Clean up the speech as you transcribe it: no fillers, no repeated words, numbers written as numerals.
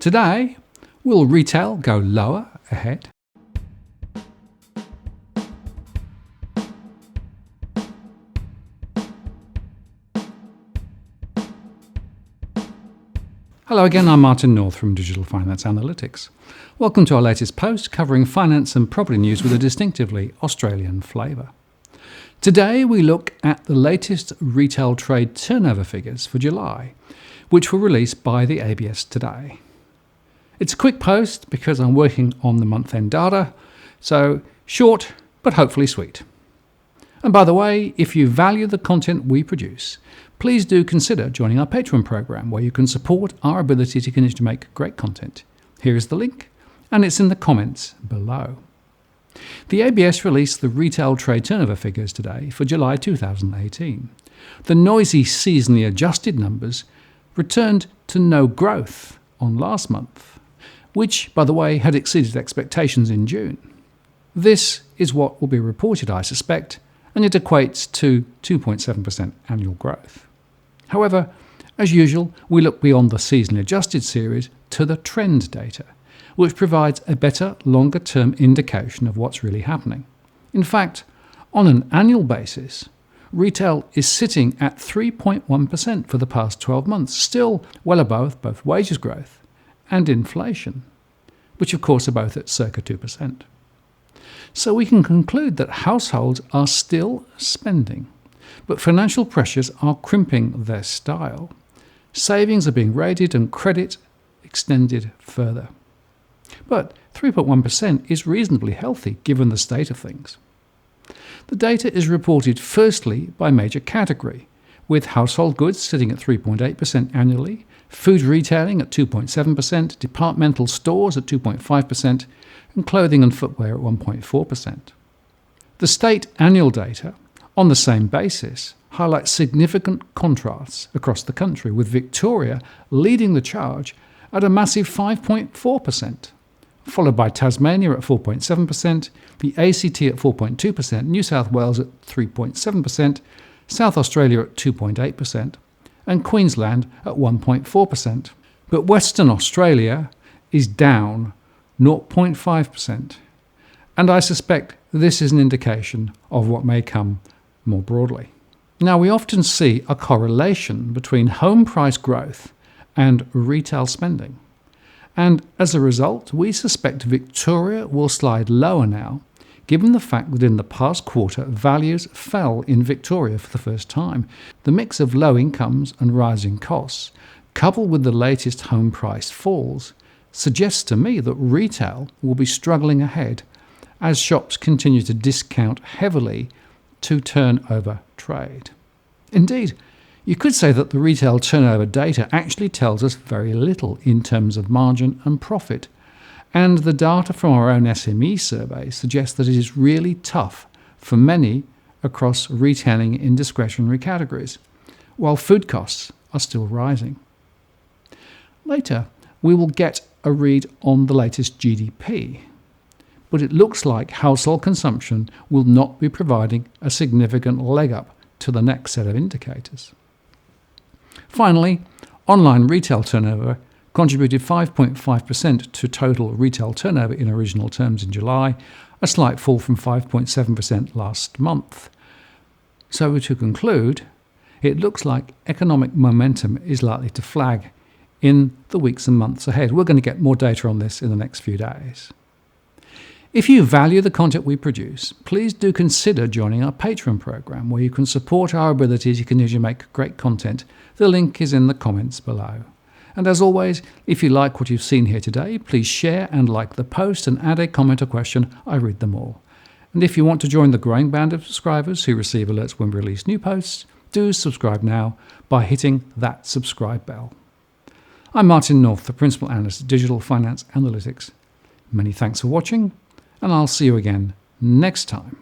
Today, will retail go lower ahead? Hello again, I'm Martin North from Digital Finance Analytics. Welcome to our latest post covering finance and property news with a distinctively Australian flavour. Today we look at the latest retail trade turnover figures for July, which were released by the ABS today. It's a quick post because I'm working on the month-end data, so short but hopefully sweet. And by the way, if you value the content we produce, please do consider joining our Patreon program where you can support our ability to continue to make great content. Here is the link, and it's in the comments below. The ABS released the retail trade turnover figures today for July 2018. The noisy seasonally adjusted numbers returned to no growth on last month, which, by the way, had exceeded expectations in June. This is what will be reported, I suspect, and it equates to 2.7% annual growth. However, as usual, we look beyond the seasonally adjusted series to the trend data, which provides a better, longer-term indication of what's really happening. In fact, on an annual basis, retail is sitting at 3.1% for the past 12 months, still well above both wages growth and inflation, which of course are both at circa 2%. So we can conclude that households are still spending, but financial pressures are crimping their style. Savings are being raided and credit extended further. But 3.1% is reasonably healthy given the state of things. The data is reported firstly by major category, with household goods sitting at 3.8% annually, food retailing at 2.7%, departmental stores at 2.5%, and clothing and footwear at 1.4%. The state annual data, on the same basis, highlights significant contrasts across the country, with Victoria leading the charge at a massive 5.4%, followed by Tasmania at 4.7%, the ACT at 4.2%, New South Wales at 3.7%, South Australia at 2.8%, and Queensland at 1.4%. But Western Australia is down 0.5%, and I suspect this is an indication of what may come more broadly. Now, we often see a correlation between home price growth and retail spending, and as a result, we suspect Victoria will slide lower now, given the fact that in the past quarter values fell in Victoria for the first time. The mix of low incomes and rising costs, coupled with the latest home price falls, suggests to me that retail will be struggling ahead as shops continue to discount heavily to turn over trade. Indeed, you could say that the retail turnover data actually tells us very little in terms of margin and profit, and the data from our own SME survey suggests that it is really tough for many across retailing in discretionary categories, while food costs are still rising. Later, we will get a read on the latest GDP, but it looks like household consumption will not be providing a significant leg up to the next set of indicators. Finally, online retail turnover contributed 5.5% to total retail turnover in original terms in July, a slight fall from 5.7% last month. So to conclude, it looks like economic momentum is likely to flag in the weeks and months ahead. We're going to get more data on this in the next few days. If you value the content we produce, please do consider joining our Patreon program where you can support our ability to continue to make great content. The link is in the comments below. And as always, if you like what you've seen here today, please share and like the post and add a comment or question. I read them all. And if you want to join the growing band of subscribers who receive alerts when we release new posts, do subscribe now by hitting that subscribe bell. I'm Martin North, the Principal Analyst at Digital Finance Analytics. Many thanks for watching, and I'll see you again next time.